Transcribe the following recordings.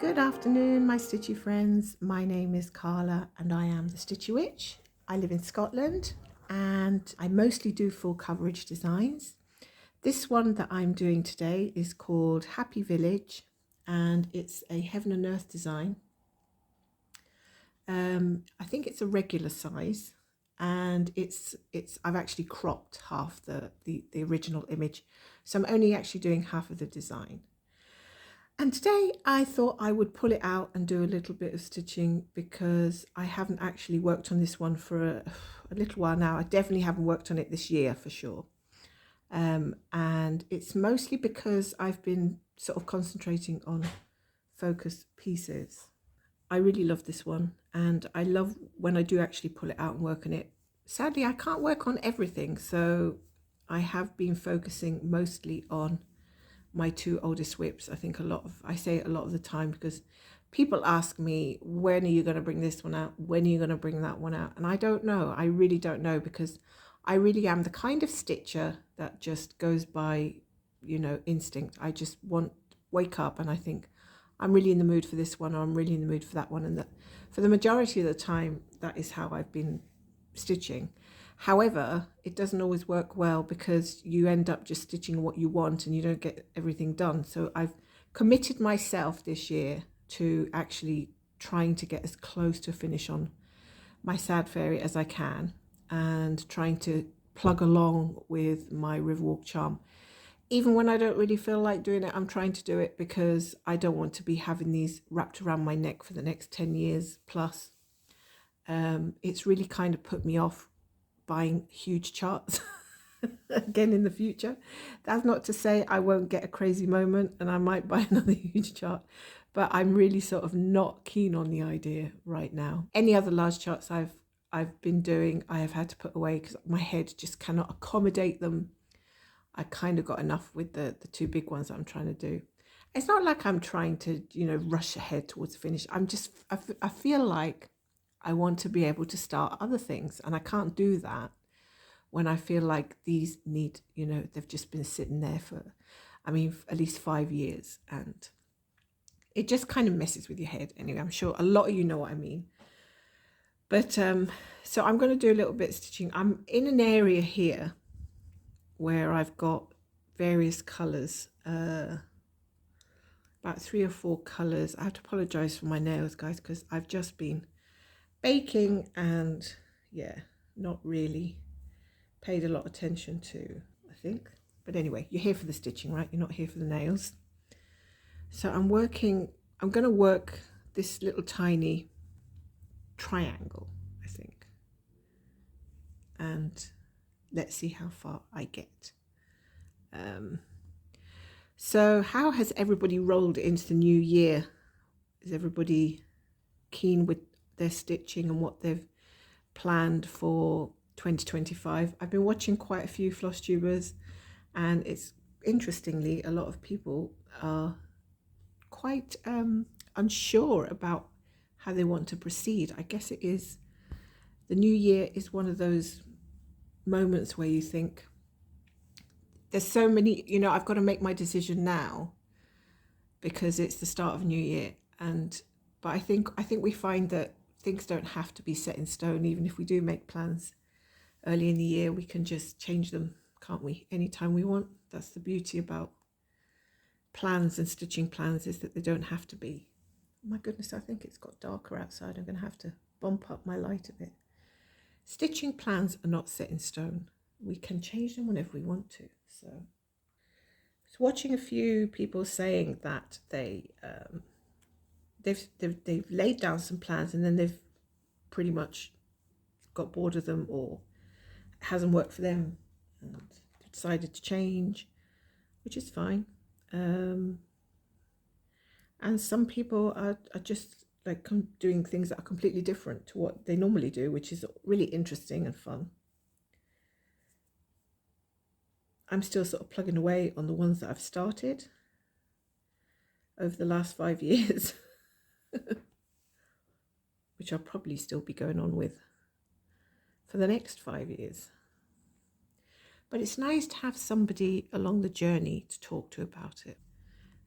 Good afternoon, my Stitchy friends. My name is Carla and I am the Stitchy Witch. I live in Scotland and I mostly do full coverage designs. This one that I'm doing today is called Happy Village and it's a heaven and earth design. I think it's a regular size and I've actually cropped half the original image, so I'm only actually doing half of the design. And today I thought I would pull it out and do a little bit of stitching because I haven't actually worked on this one for a little while now. I definitely haven't worked on it this year for sure. And it's mostly because I've been sort of concentrating on focus pieces. I really love this one and I love when I do actually pull it out and work on it. Sadly, I can't work on everything, so I have been focusing mostly on my two oldest whips. I say it a lot of the time because people ask me, when are you going to bring this one out? When are you going to bring that one out? And I don't know. I really don't know because I really am the kind of stitcher that just goes by, instinct. I just wake up and I think I'm really in the mood for this one or I'm really in the mood for that one. And that for the majority of the time, that is how I've been stitching. However, it doesn't always work well because you end up just stitching what you want and you don't get everything done. So I've committed myself this year to actually trying to get as close to a finish on my Sad Fairy as I can and trying to plug along with my Riverwalk charm. Even when I don't really feel like doing it, I'm trying to do it because I don't want to be having these wrapped around my neck for the next 10 years plus. It's really kind of put me off buying huge charts again in the future. That's not to say I won't get a crazy moment and I might buy another huge chart, but I'm really sort of not keen on the idea right now. Any other large charts I've been doing, I have had to put away because my head just cannot accommodate them. I kind of got enough with the two big ones that I'm trying to do. It's not like I'm trying to, rush ahead towards the finish. I feel like I want to be able to start other things, and I can't do that when I feel like these need, they've just been sitting there for, at least 5 years, and it just kind of messes with your head. Anyway, I'm sure a lot of you know what I mean. But so I'm going to do a little bit of stitching. I'm in an area here where I've got various colours, about 3 or 4 colours. I have to apologise for my nails, guys, because I've just been baking and not really paid a lot of attention to, I think. But anyway, you're here for the stitching, right? You're not here for the nails. So I'm going to work this little tiny triangle, I think. And let's see how far I get. So how has everybody rolled into the new year? Is everybody keen with their stitching and what they've planned for 2025? I've been watching quite a few Flosstubers, and it's interestingly a lot of people are quite unsure about how they want to proceed. I guess it is, the new year is one of those moments where you think there's so many, I've got to make my decision now because it's the start of a new year. But I think we find that things don't have to be set in stone. Even if we do make plans early in the year, we can just change them, can't we? Anytime we want. That's the beauty about plans and stitching plans, is that they don't have to be. Oh my goodness, I think it's got darker outside. I'm going to have to bump up my light a bit. Stitching plans are not set in stone. We can change them whenever we want to. So I was watching a few people saying that they've laid down some plans and then they've pretty much got bored of them, or it hasn't worked for them and decided to change, which is fine. And some people are just like doing things that are completely different to what they normally do, which is really interesting and fun. I'm still sort of plugging away on the ones that I've started over the last 5 years, which I'll probably still be going on with for the next 5 years. But it's nice to have somebody along the journey to talk to about it.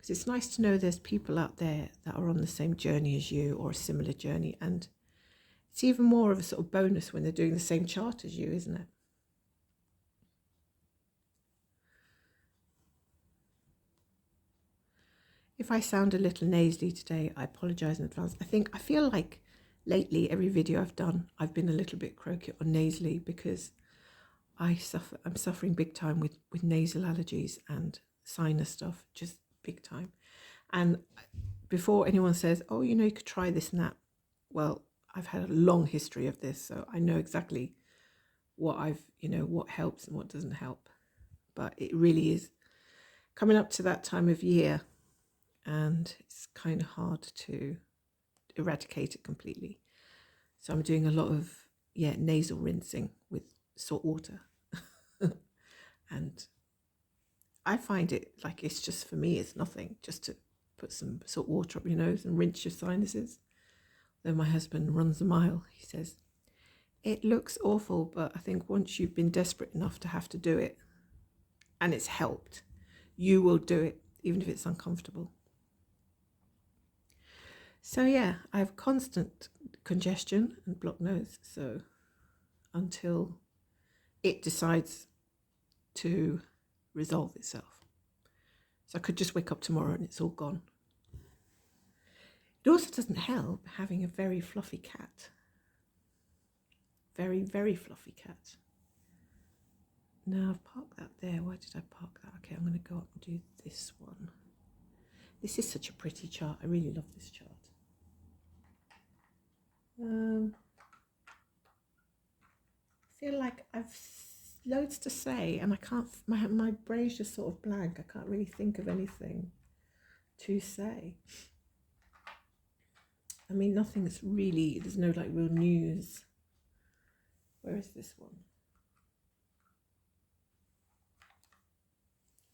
because it's nice to know there's people out there that are on the same journey as you or a similar journey, and it's even more of a sort of bonus when they're doing the same chart as you, isn't it? If I sound a little nasally today, I apologise in advance. I feel like lately every video I've done, I've been a little bit croaky or nasally because I'm suffering big time with nasal allergies and sinus stuff, just big time. And before anyone says, oh, you know, you could try this and that, well, I've had a long history of this, so I know exactly what what helps and what doesn't help. But it really is coming up to that time of year, and it's kind of hard to eradicate it completely. So I'm doing a lot of nasal rinsing with salt water. And I find it like it's just, for me, it's nothing, just to put some salt water up your nose and rinse your sinuses. Then my husband runs a mile. He says, it looks awful, but I think once you've been desperate enough to have to do it, and it's helped, you will do it, even if it's uncomfortable. So yeah, I have constant congestion and blocked nose. So until it decides to resolve itself. So I could just wake up tomorrow and it's all gone. It also doesn't help having a very fluffy cat. Very, very fluffy cat. Now I've parked that there. Why did I park that? Okay, I'm going to go up and do this one. This is such a pretty chart. I really love this chart. I feel like I've loads to say and I can't, my brain's just sort of blank. I can't really think of anything to say. I mean, nothing's really, there's no like real news. Where is this one?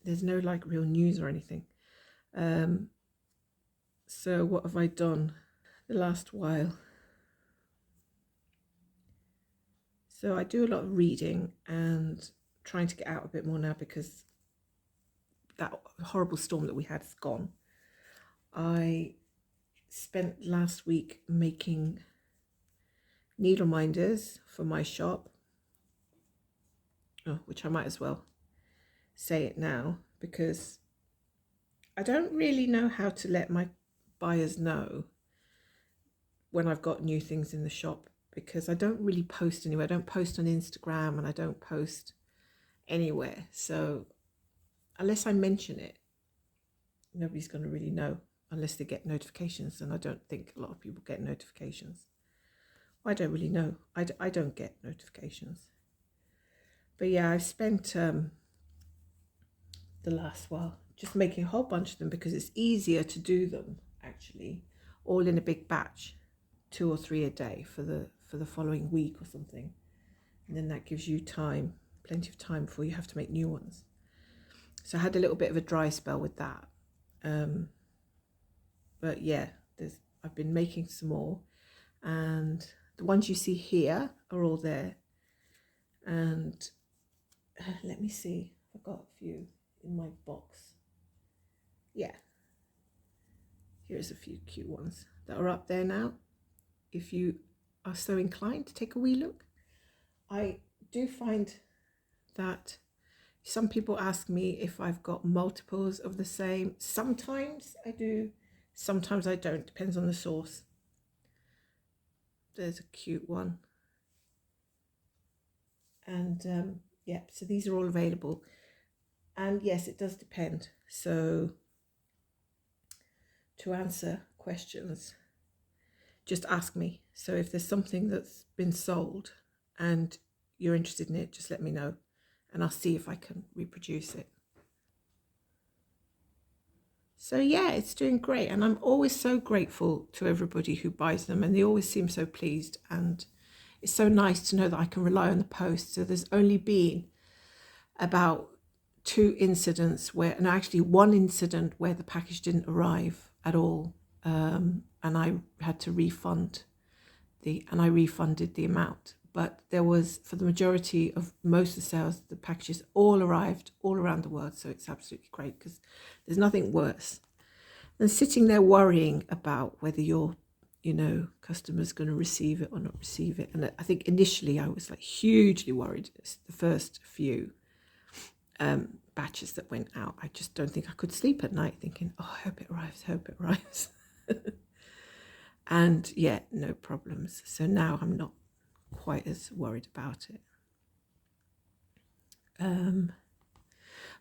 There's no like real news or anything. So what have I done the last while? So I do a lot of reading and trying to get out a bit more now because that horrible storm that we had is gone. I spent last week making Needleminders for my shop, which I might as well say it now because I don't really know how to let my buyers know when I've got new things in the shop, because I don't really post anywhere. I don't post on Instagram and I don't post anywhere. So unless I mention it, nobody's going to really know unless they get notifications. And I don't think a lot of people get notifications. I don't really know. I don't get notifications. But yeah, I've spent the last while just making a whole bunch of them because it's easier to do them actually all in a big batch, 2 or 3 a day for the following week or something, and then that gives you time, plenty of time before you have to make new ones. So I had a little bit of a dry spell with that, but yeah, I've been making some more, and the ones you see here are all there. And let me see, I've got a few in my box. Yeah, here's a few cute ones that are up there now. If you are so inclined to take a wee look. I do find that some people ask me if I've got multiples of the same. Sometimes I do, sometimes I don't, depends on the source. There's a cute one. And yeah, so these are all available. And yes, it does depend. So to answer questions, just ask me. So if there's something that's been sold and you're interested in it, just let me know and I'll see if I can reproduce it. So yeah, it's doing great, and I'm always so grateful to everybody who buys them, and they always seem so pleased, and it's so nice to know that I can rely on the post. So there's only been about 2 incidents where, and actually 1 incident where the package didn't arrive at all, and I had to refund I refunded the amount. But there was, for the majority of most of the sales, the packages all arrived all around the world. So it's absolutely great because there's nothing worse than sitting there worrying about whether your, customer's going to receive it or not receive it. And I think initially I was like hugely worried. The first few batches that went out, I just don't think I could sleep at night thinking, oh, I hope it arrives. And yeah, no problems. So now I'm not quite as worried about it.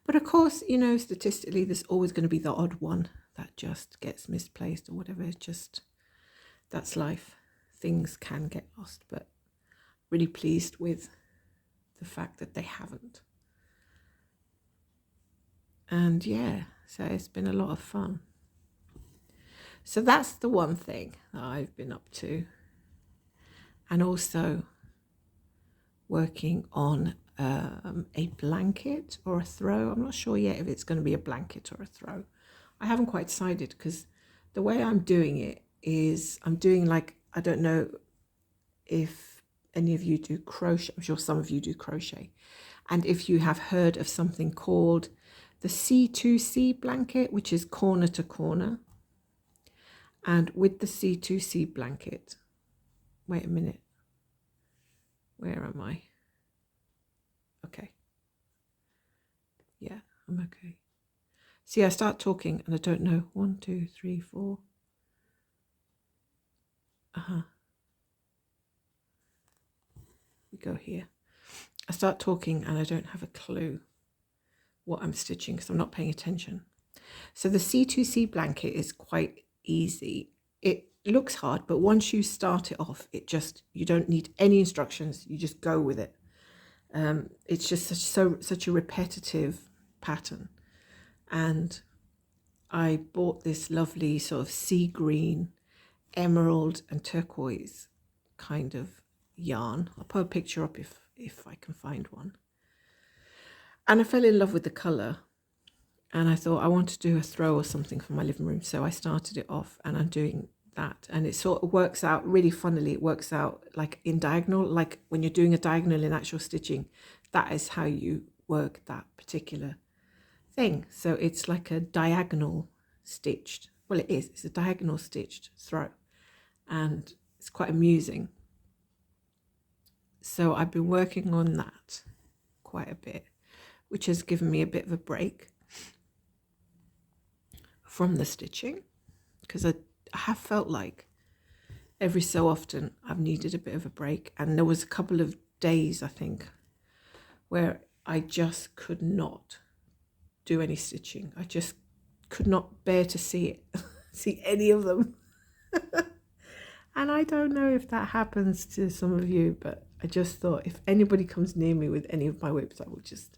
But of course, statistically, there's always going to be the odd one that just gets misplaced or whatever. It's just, that's life. Things can get lost, but really pleased with the fact that they haven't. And yeah, so it's been a lot of fun. So that's the one thing that I've been up to. And also working on a blanket or a throw. I'm not sure yet if it's going to be a blanket or a throw. I haven't quite decided, because the way I'm doing it is I'm doing like, I don't know if any of you do crochet. I'm sure some of you do crochet. And if you have heard of something called the C2C blanket, which is corner to corner. And with the C2C blanket, wait a minute, where am I? Okay. Yeah, I'm okay. See, I start talking and I don't know. 1, 2, 3, 4. We go here. I start talking and I don't have a clue what I'm stitching because I'm not paying attention. So the C2C blanket is quite easy. It looks hard, but once you start it off, you don't need any instructions. You just go with it. It's just such a repetitive pattern. And I bought this lovely sort of sea green, emerald and turquoise kind of yarn. I'll put a picture up if I can find one. And I fell in love with the colour. And I thought I want to do a throw or something for my living room. So I started it off and I'm doing that. And it sort of works out really funnily. It works out like in diagonal, like when you're doing a diagonal in actual stitching, that is how you work that particular thing. So it's like a diagonal stitched. Well, it is. It's a diagonal stitched throw. And it's quite amusing. So I've been working on that quite a bit, which has given me a bit of a break from the stitching, because I have felt like every so often I've needed a bit of a break. And there was a couple of days, I think, where I just could not do any stitching. I just could not bear to see it, see any of them. And I don't know if that happens to some of you, but I just thought if anybody comes near me with any of my whips, I will just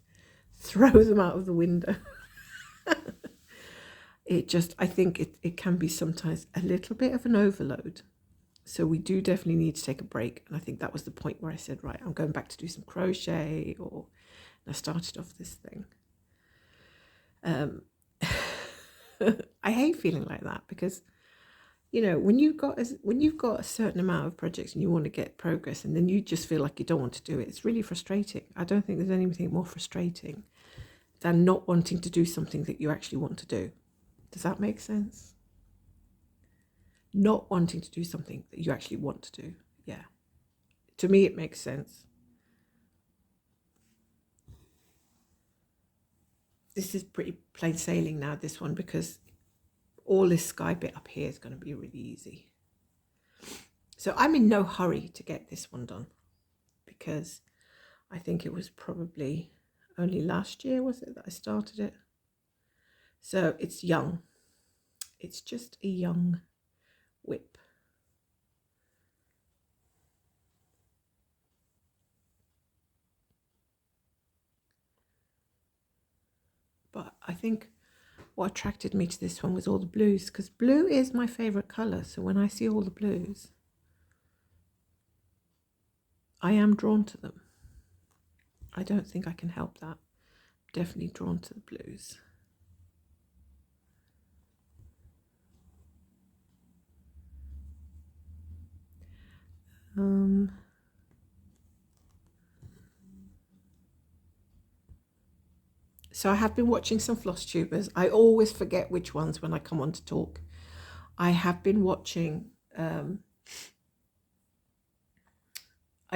throw them out of the window. I think it can be sometimes a little bit of an overload. So we do definitely need to take a break. And I think that was the point where I said, right, I'm going back to do some crochet, and I started off this thing. I hate feeling like that because, when you've got a certain amount of projects and you want to get progress and then you just feel like you don't want to do it, it's really frustrating. I don't think there's anything more frustrating than not wanting to do something that you actually want to do. Does that make sense? Not wanting to do something that you actually want to do. Yeah. To me, it makes sense. This is pretty plain sailing now, this one, because all this sky bit up here is going to be really easy. So I'm in no hurry to get this one done because I think it was probably only last year, was it, that I started it? So it's young. It's just a young whip. But I think what attracted me to this one was all the blues, because blue is my favorite color. So when I see all the blues, I am drawn to them. I don't think I can help that. I'm definitely drawn to the blues. So I have been watching some Flosstubers. I always forget which ones when I come on to talk. I have been watching, I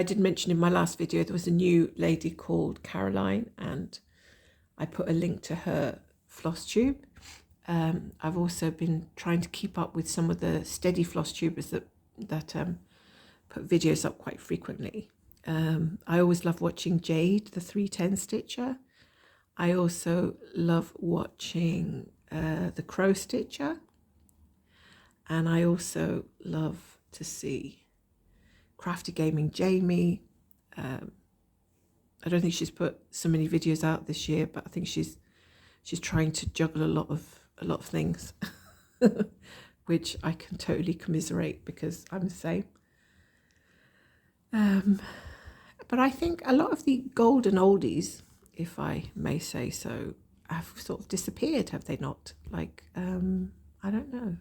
did mention in my last video, there was a new lady called Caroline, and I put a link to her Flosstube. I've also been trying to keep up with some of the steady Flosstubers that put videos up quite frequently. I always love watching Jade, the 310 stitcher. I also love watching the Crow Stitcher, and I also love to see Crafty Gaming Jamie. I don't think she's put so many videos out this year, but I think she's trying to juggle a lot of things, which I can totally commiserate because I'm the same. But I think a lot of the golden oldies, if I may say so, have sort of disappeared, have they not? Like, I don't know.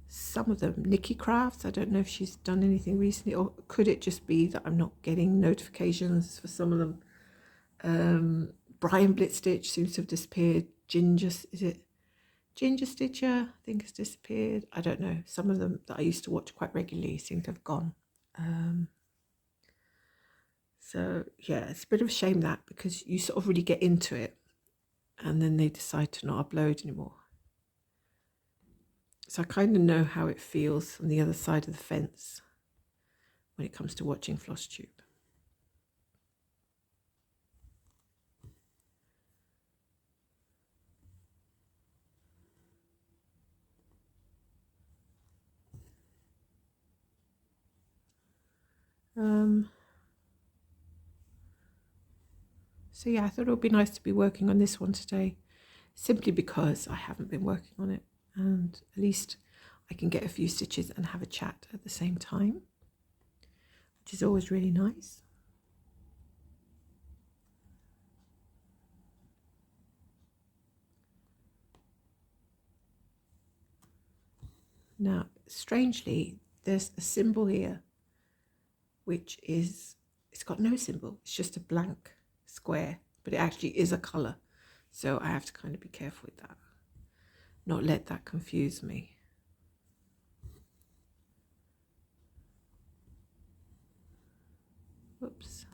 Some of them, Nikki Crafts, I don't know if she's done anything recently, or could it just be that I'm not getting notifications for some of them? Brian Blitzstitch seems to have disappeared. Ginger Stitcher, I think, has disappeared. I don't know. Some of them that I used to watch quite regularly seem to have gone. So yeah, it's a bit of a shame that, because you sort of really get into it and then they decide to not upload anymore. So I kind of know how it feels on the other side of the fence when it comes to watching Flosstube. So yeah, I thought it would be nice to be working on this one today, simply because I haven't been working on it, and at least I can get a few stitches and have a chat at the same time, which is always really nice. Now, strangely, there's a symbol here, which is, it's got no symbol, it's just a blank square, but it actually is a colour. So I have to kind of be careful with that, not let that confuse me. Whoops.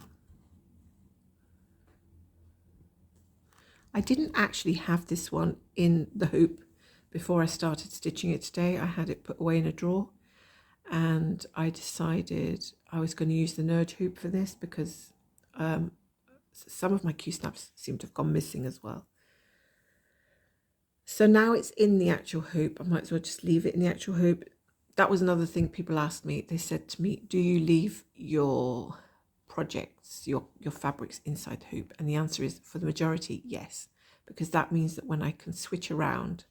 I didn't actually have this one in the hoop before I started stitching it today. I had it put away in a drawer, and I decided I was going to use the Nurge hoop for this because some of my Q-snaps seem to have gone missing as well. So now it's in the actual hoop. I might as well just leave it in the actual hoop. That was another thing people asked me. They said to me, do you leave your projects, your fabrics inside the hoop? And the answer is, for the majority, yes, because that means that when I can switch around,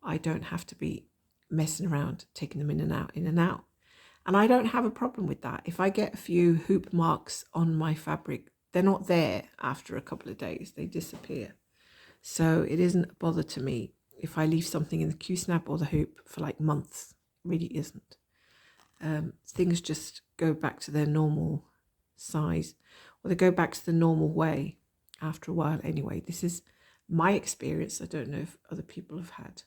I don't have to be messing around, taking them in and out, in and out. And I don't have a problem with that. If I get a few hoop marks on my fabric, they're not there after a couple of days, they disappear. So it isn't a bother to me if I leave something in the Q-snap or the hoop for like months. It really isn't. Things just go back to their normal size, or they go back to the normal way after a while anyway. This is my experience. I don't know if other people have had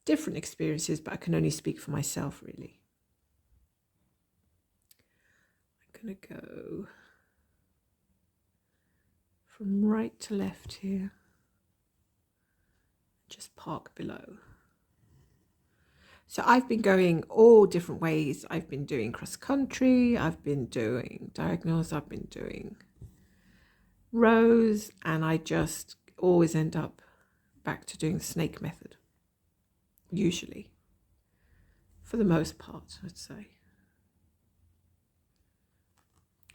different experiences, but I can only speak for myself, really. I'm going to go from right to left here, just park below. So I've been going all different ways. I've been doing cross country, I've been doing diagonals, I've been doing rows, and I just always end up back to doing the snake method, usually, for the most part, I'd say.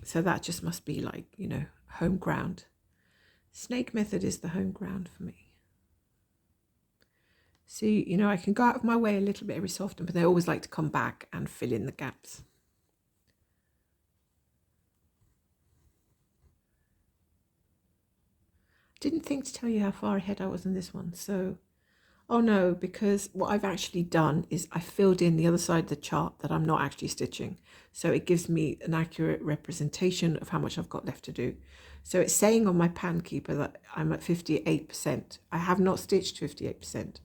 So that just must be like, you know, home ground. Snake method is the home ground for me. See, you know, I can go out of my way a little bit every so often, but I always like to come back and fill in the gaps. Didn't think to tell you how far ahead I was in this one. So, oh no, because what I've actually done is I filled in the other side of the chart that I'm not actually stitching. So it gives me an accurate representation of how much I've got left to do. So it's saying on my pan keeper that I'm at 58%. I have not stitched 58%.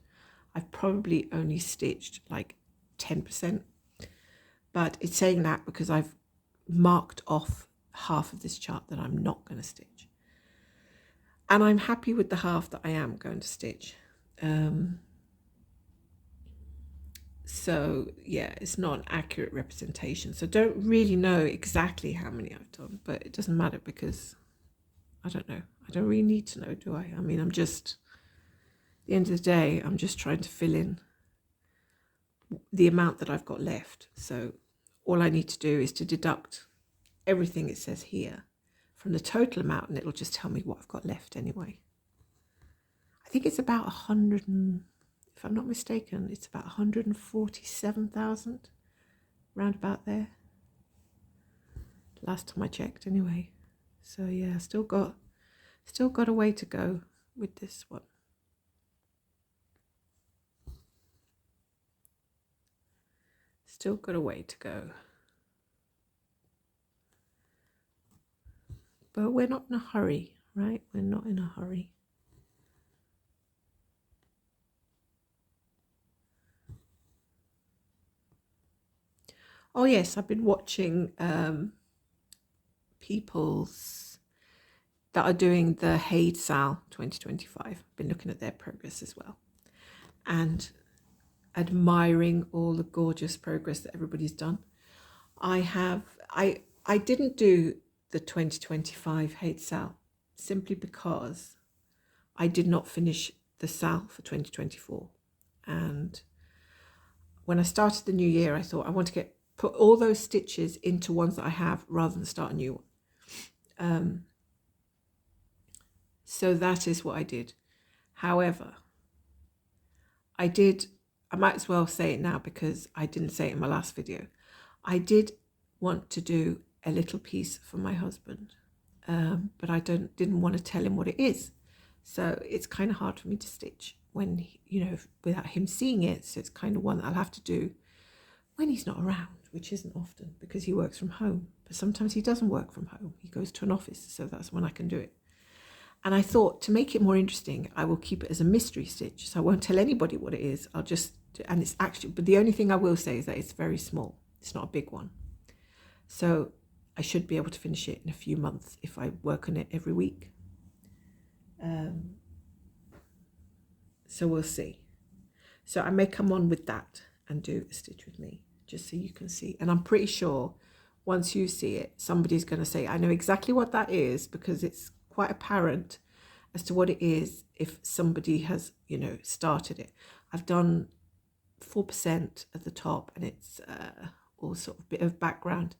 I've probably only stitched like 10%. But it's saying that because I've marked off half of this chart that I'm not going to stitch. And I'm happy with the half that I am going to stitch. So yeah, it's not an accurate representation. So I don't really know exactly how many I've done, but it doesn't matter because I don't know. I don't really need to know, do I? I mean, at the end of the day, I'm just trying to fill in the amount that I've got left. So all I need to do is to deduct everything it says here from the total amount, and it'll just tell me what I've got left anyway. I think it's about 100 and, if I'm not mistaken, it's about 147,000, round about there. Last time I checked anyway. So yeah, still got a way to go with this one. Still got a way to go. But we're not in a hurry, right? We're not in a hurry. Oh yes, I've been watching people's that are doing the HAED 2025. I've been looking at their progress as well. And admiring all the gorgeous progress that everybody's done. I didn't do the 2025 HAED simply because I did not finish the SAL for 2024. And when I started the new year, I thought I want to put all those stitches into ones that I have rather than start a new one. So that is what I did. However, I might as well say it now because I didn't say it in my last video. I did want to do a little piece for my husband, but I didn't want to tell him what it is. So it's kind of hard for me to stitch when, without him seeing it. So it's kind of one that I'll have to do when he's not around, which isn't often because he works from home. But sometimes he doesn't work from home. He goes to an office, so that's when I can do it. And I thought to make it more interesting, I will keep it as a mystery stitch. So I won't tell anybody what it is. And it's actually, but the only thing I will say is that it's very small. It's not a big one. So I should be able to finish it in a few months if I work on it every week. So we'll see. So I may come on with that and do a stitch with me, just so you can see. And I'm pretty sure once you see it, somebody's going to say, I know exactly what that is, because it's quite apparent as to what it is if somebody has, started it. I've done 4% at the top, and it's all sort of bit of background.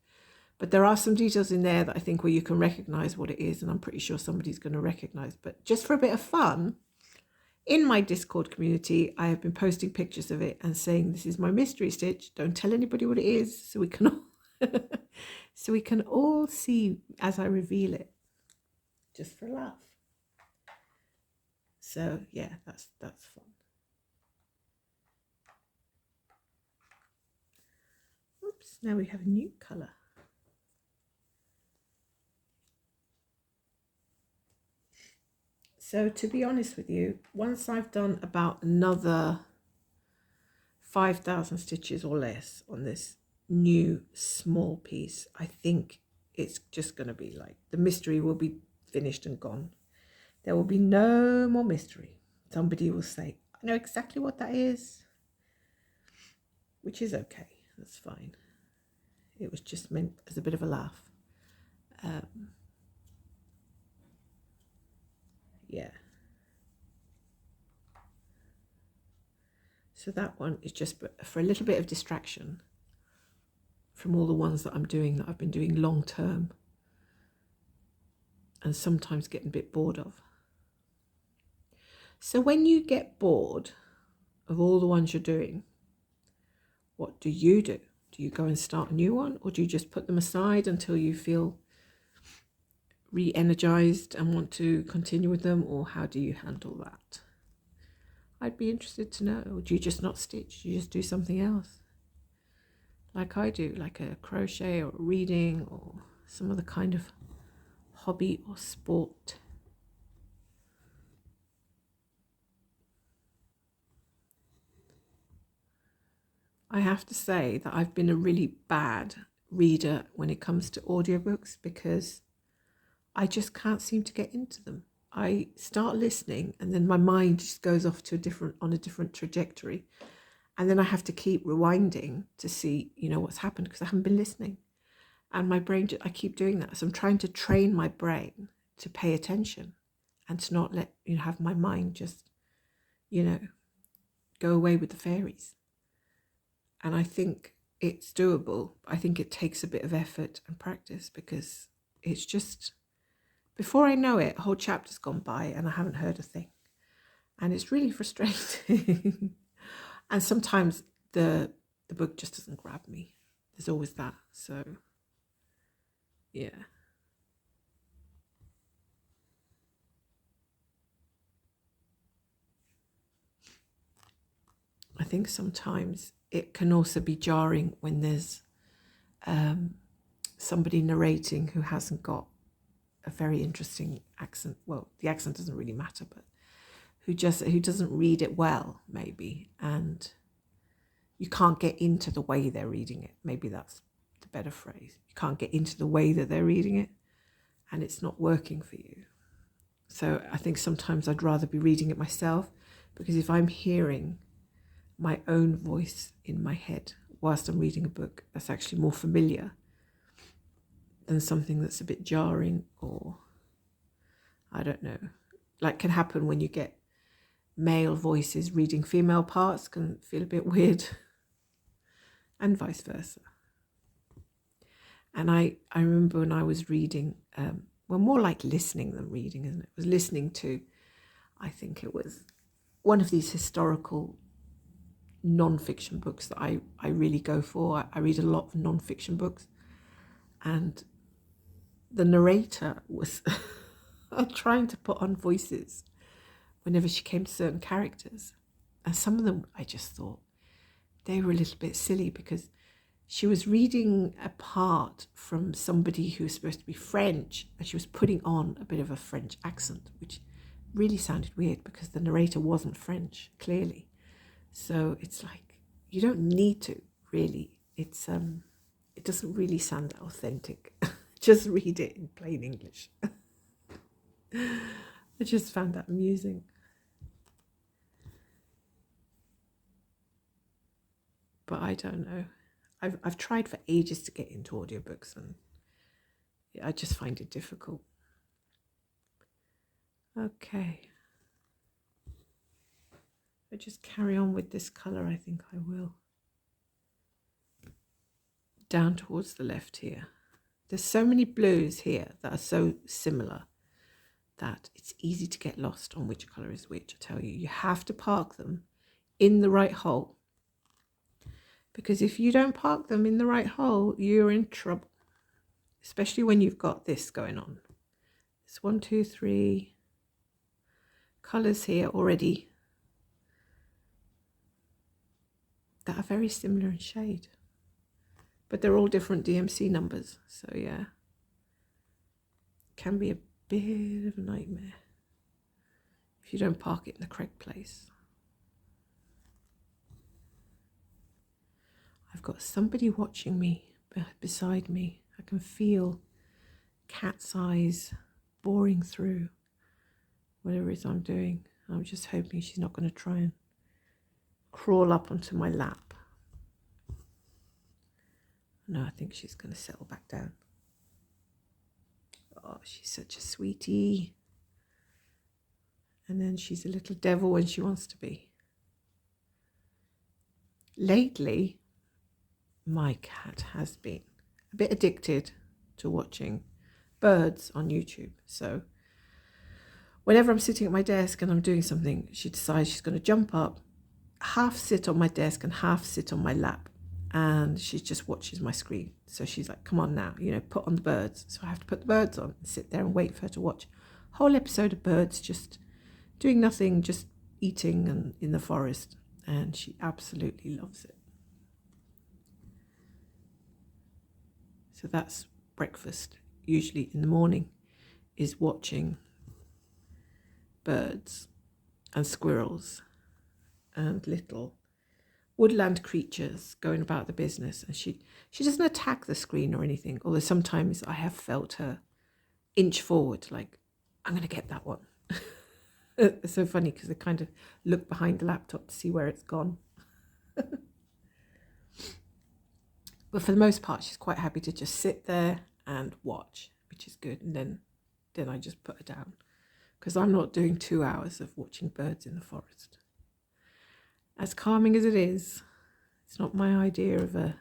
But there are some details in there that I think where you can recognize what it is, and I'm pretty sure somebody's going to recognize. But just for a bit of fun, in my Discord community, I have been posting pictures of it and saying, this is my mystery stitch. Don't tell anybody what it is, so we can all so we can all see as I reveal it, just for a laugh. So yeah, that's fun. Oops, now we have a new colour. So to be honest with you, once I've done about another 5,000 stitches or less on this new small piece, I think it's just going to be like, the mystery will be finished and gone. There will be no more mystery. Somebody will say, I know exactly what that is, which is okay. That's fine. It was just meant as a bit of a laugh. Yeah. So that one is just for a little bit of distraction from all the ones that I'm doing, that I've been doing long term and sometimes getting a bit bored of. So when you get bored of all the ones you're doing, what do? Do you go and start a new one, or do you just put them aside until you feel re-energized and want to continue with them, or how do you handle that? I'd be interested to know. Or do you just not stitch? Do you just do something else? Like I do, like a crochet or reading or some other kind of hobby or sport. I have to say that I've been a really bad reader when it comes to audiobooks because I just can't seem to get into them. I start listening and then my mind just goes off to a different trajectory. And then I have to keep rewinding to see, what's happened because I haven't been listening. And my brain, I keep doing that. So I'm trying to train my brain to pay attention and to not let, have my mind just, go away with the fairies. And I think it's doable. I think it takes a bit of effort and practice because it's just, before I know it, a whole chapter's gone by and I haven't heard a thing. And it's really frustrating. And sometimes the book just doesn't grab me. There's always that. So, yeah. I think sometimes it can also be jarring when there's somebody narrating who hasn't got a very interesting accent. Well, the accent doesn't really matter, but who doesn't read it well, maybe, and you can't get into the way they're reading it. Maybe that's the better phrase. You can't get into the way that they're reading it, and it's not working for you. So I think sometimes I'd rather be reading it myself, because if I'm hearing my own voice in my head whilst I'm reading a book, that's actually more familiar than something that's a bit jarring, or I don't know, like can happen when you get male voices reading female parts, can feel a bit weird, and vice versa. And I remember when I was reading, well, more like listening than reading, isn't it? I was listening to, I think it was one of these historical non-fiction books that I really go for. I read a lot of non-fiction books, and the narrator was trying to put on voices whenever she came to certain characters, and some of them I just thought they were a little bit silly, because she was reading a part from somebody who was supposed to be French, and she was putting on a bit of a French accent, which really sounded weird because the narrator wasn't French, clearly. So it's like, you don't need to, really. It's it doesn't really sound authentic. Just read it in plain English. I just found that amusing. But I don't know. I've tried for ages to get into audiobooks, and I just find it difficult. Okay. I just carry on with this colour, I think I will. Down towards the left here. There's so many blues here that are so similar that it's easy to get lost on which colour is which. I tell you, you have to park them in the right hole. Because if you don't park them in the right hole, you're in trouble. Especially when you've got this going on. There's 1, 2, 3 colours here already that are very similar in shade. But they're all different DMC numbers. So yeah, can be a bit of a nightmare if you don't park it in the correct place. I've got somebody watching me beside me. I can feel cat's eyes boring through whatever it is I'm doing. I'm just hoping she's not going to try and crawl up onto my lap. No, I think she's going to settle back down. Oh, she's such a sweetie. And then she's a little devil when she wants to be. Lately, my cat has been a bit addicted to watching birds on YouTube. So whenever I'm sitting at my desk and I'm doing something, she decides she's going to jump up, half sit on my desk and half sit on my lap. And she just watches my screen. So she's like, come on now, put on the birds. So I have to put the birds on and sit there and wait for her to watch a whole episode of birds just doing nothing, just eating and in the forest. And she absolutely loves it. So that's breakfast, usually in the morning. is watching birds and squirrels and little woodland creatures going about the business, and she doesn't attack the screen or anything, although sometimes I have felt her inch forward like, I'm going to get that one. It's so funny because I kind of look behind the laptop to see where it's gone. But for the most part, she's quite happy to just sit there and watch, which is good. And then I just put her down because I'm not doing 2 hours of watching birds in the forest. As calming as it is, it's not my idea of a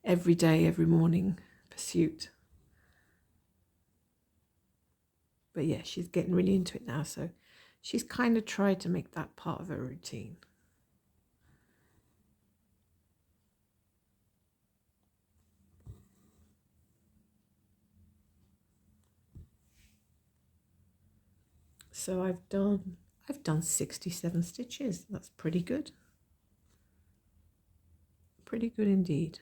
every day, every morning pursuit. But yeah, she's getting really into it now, so she's kind of tried to make that part of her routine. So I've done 67 stitches. That's pretty good. Pretty good indeed.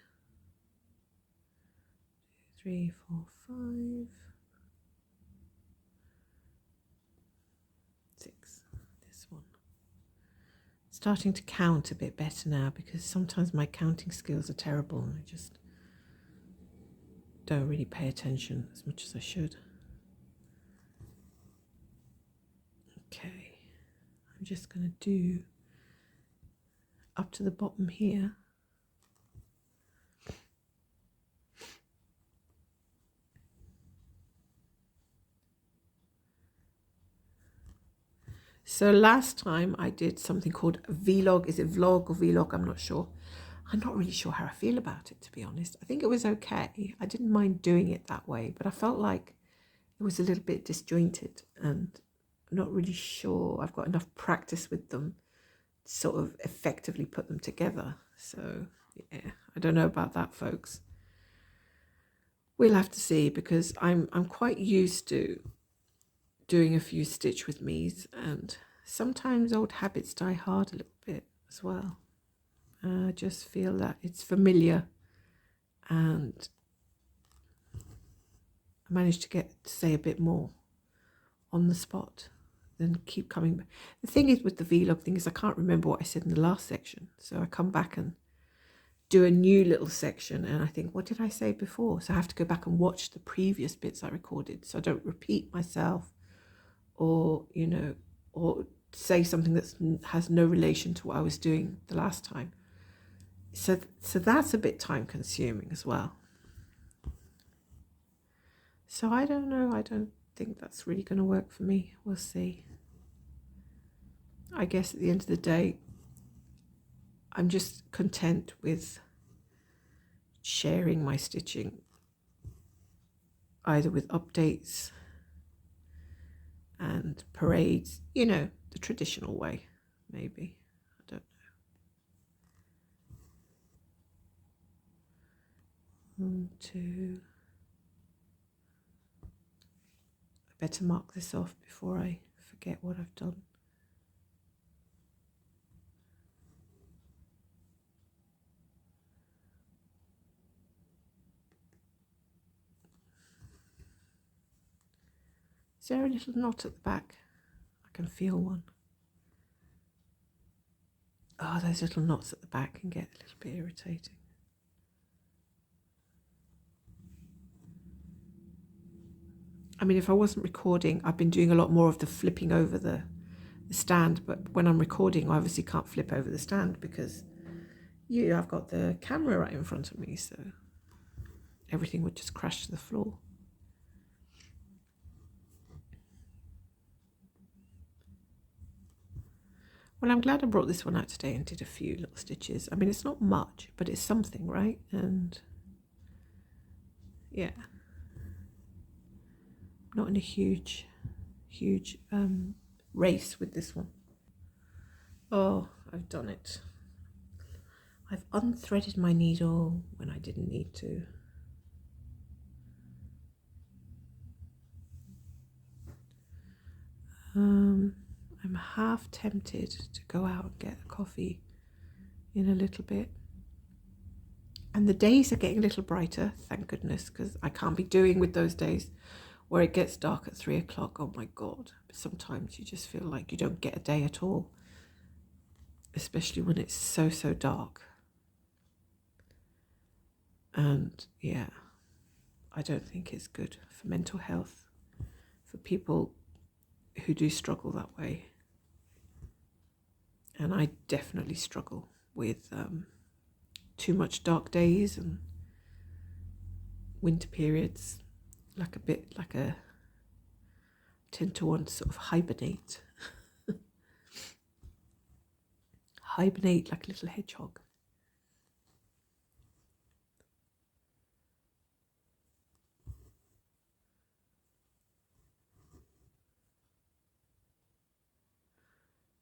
3, 4, 5, 6. This one. Starting to count a bit better now because sometimes my counting skills are terrible and I just don't really pay attention as much as I should. Okay, I'm just going to do up to the bottom here. So last time I did something called a vlog. Is it vlog or vlog? I'm not sure. I'm not really sure how I feel about it, to be honest. I think it was okay. I didn't mind doing it that way, but I felt like it was a little bit disjointed and I'm not really sure I've got enough practice with them to sort of effectively put them together. So yeah, I don't know about that, folks. We'll have to see because I'm quite used to doing a few stitch with me's, and sometimes old habits die hard a little bit as well. I just feel that it's familiar and I managed to get to say a bit more on the spot than keep coming back. The thing is with the vlog thing is I can't remember what I said in the last section, so I come back and do a new little section and I think, what did I say before? So I have to go back and watch the previous bits I recorded so I don't repeat myself or, you know, or say something that has no relation to what I was doing the last time. So that's a bit time consuming as well. So I don't know. I don't think that's really going to work for me. We'll see. I guess at the end of the day, I'm just content with sharing my stitching, either with updates and parades, you know, the traditional way, maybe. I don't know. 1, 2. I better mark this off before I forget what I've done. Is there a little knot at the back? I can feel one. Oh, those little knots at the back can get a little bit irritating. I mean, if I wasn't recording, I've been doing a lot more of the flipping over the stand, but when I'm recording, I obviously can't flip over the stand because I've got the camera right in front of me, so everything would just crash to the floor. Well, I'm glad I brought this one out today and did a few little stitches. I mean, it's not much, but it's something, right? And yeah, not in a huge race with this one. Oh, I've done it. I've unthreaded my needle when I didn't need to. I'm half tempted to go out and get a coffee in a little bit. And the days are getting a little brighter, thank goodness, because I can't be doing with those days where it gets dark at 3 o'clock. Oh my God. Sometimes you just feel like you don't get a day at all, especially when it's so dark. And yeah, I don't think it's good for mental health, for people who do struggle that way. And I definitely struggle with too much dark days and winter periods, tend to want to sort of hibernate. Hibernate like a little hedgehog.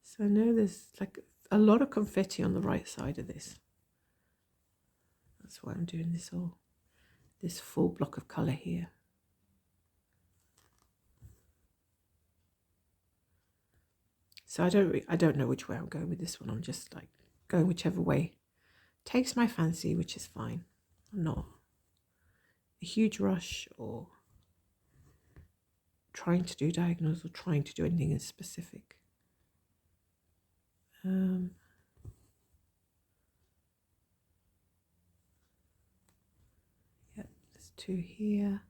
So I know there's like a lot of confetti on the right side of this. That's why I'm doing this full block of colour here. So I don't know which way I'm going with this one. I'm just like going whichever way takes my fancy, which is fine. I'm not a huge rush or trying to do diagonals or trying to do anything in specific. Yeah, there's 2 here.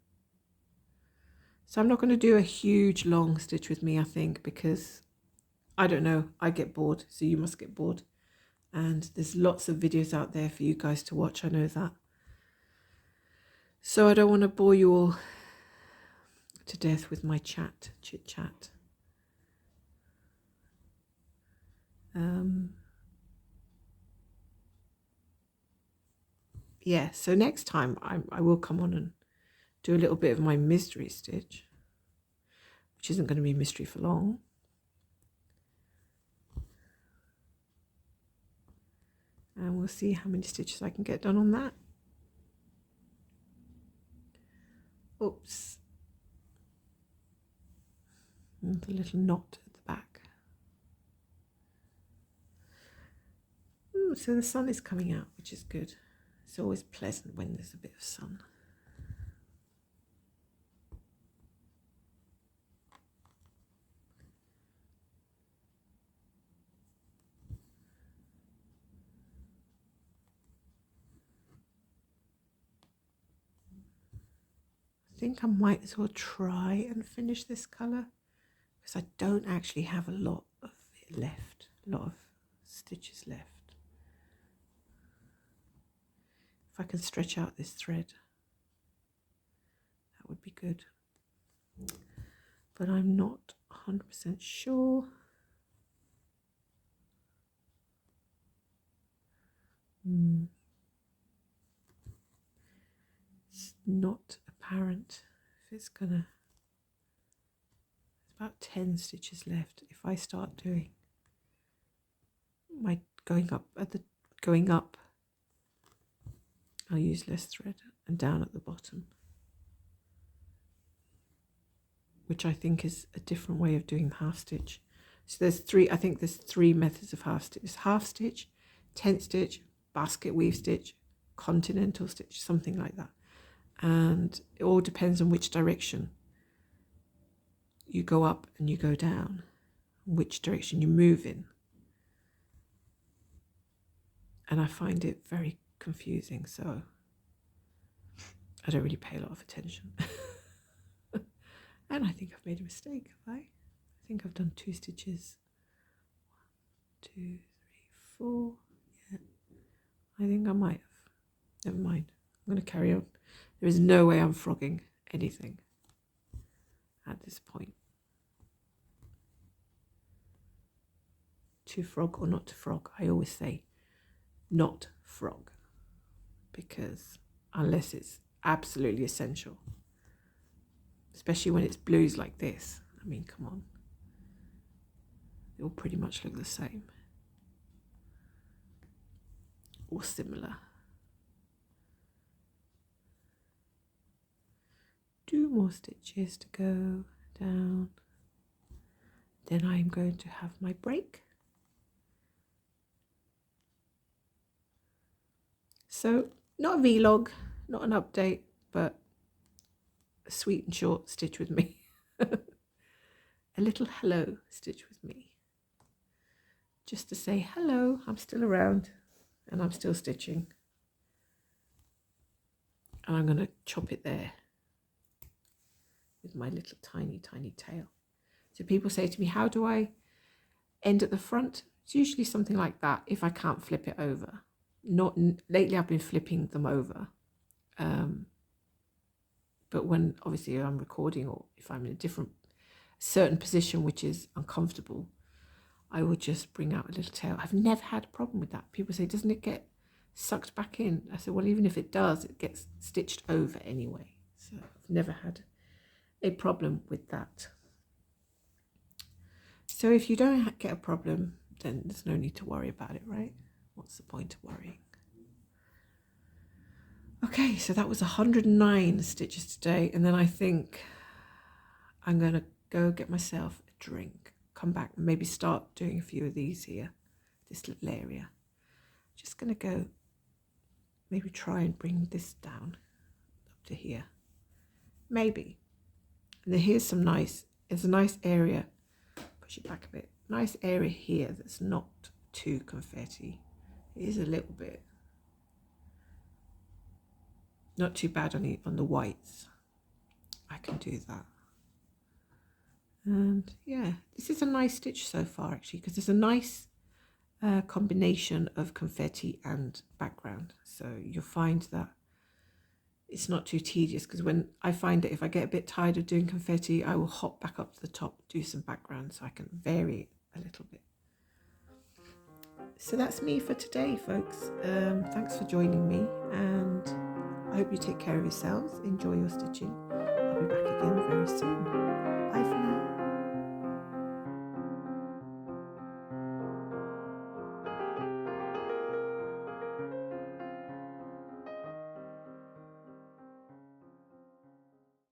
So I'm not going to do a huge long stitch with me, I think, because I don't know, I get bored, so you must get bored. And there's lots of videos out there for you guys to watch, I know that. So I don't want to bore you all to death with my chit chat. Yeah, so next time I will come on and do a little bit of my mystery stitch, which isn't going to be a mystery for long. And we'll see how many stitches I can get done on that. Oops. And the little knot at the back. Ooh, so the sun is coming out, which is good. It's always pleasant when there's a bit of sun. I think I might as well try and finish this colour, because I don't actually have a lot of it left, a lot of stitches left. If I can stretch out this thread, that would be good. But I'm not 100% sure. It's not apparent if it's gonna. There's about 10 stitches left. If I start doing my going up, I'll use less thread, and down at the bottom, which I think is a different way of doing half stitch. So there's 3, I think there's 3 methods of half stitch. There's half stitch, tent stitch, basket weave stitch, continental stitch, something like that. And it all depends on which direction you go up and you go down, which direction you move in. And I find it very confusing, so I don't really pay a lot of attention. And I think I've made a mistake, have I? I think I've done 2 stitches. 1, 2, 3, 4. Yeah, I think I might have. Never mind. I'm going to carry on. There is no way I'm frogging anything at this point. To frog or not to frog, I always say not frog, because unless it's absolutely essential, especially when it's blues like this, I mean, come on, they all pretty much look the same or similar. 2 more stitches to go down, then I'm going to have my break. So not a vlog, not an update, but sweet and short stitch with me. A little hello stitch with me. Just to say hello, I'm still around and I'm still stitching. And I'm going to chop it there with my little tiny tail. So people say to me, how do I end at the front? It's usually something like that if I can't flip it over. Not lately I've been flipping them over. But when obviously I'm recording, or if I'm in a certain position which is uncomfortable, I will just bring out a little tail. I've never had a problem with that. People say, doesn't it get sucked back in? I said, well, even if it does, it gets stitched over anyway. So I've never had a problem with that. So if you don't get a problem, then there's no need to worry about it, right? What's the point of worrying? Okay, so that was 109 stitches today, and then I think I'm going to go get myself a drink, come back and maybe start doing a few of these here, this little area. Just going to go maybe try and bring this down up to here, maybe. And then here's there's a nice area, push it back a bit, nice area here that's not too confetti. It is a little bit. Not too bad on the whites. I can do that. And yeah, this is a nice stitch so far actually, because there's a nice combination of confetti and background. So you'll find that it's not too tedious, because when I find that if I get a bit tired of doing confetti, I will hop back up to the top, do some background so I can vary it a little bit. So that's me for today, folks. Thanks for joining me, and I hope you take care of yourselves. Enjoy your stitching. I'll be back again very soon. Bye for now.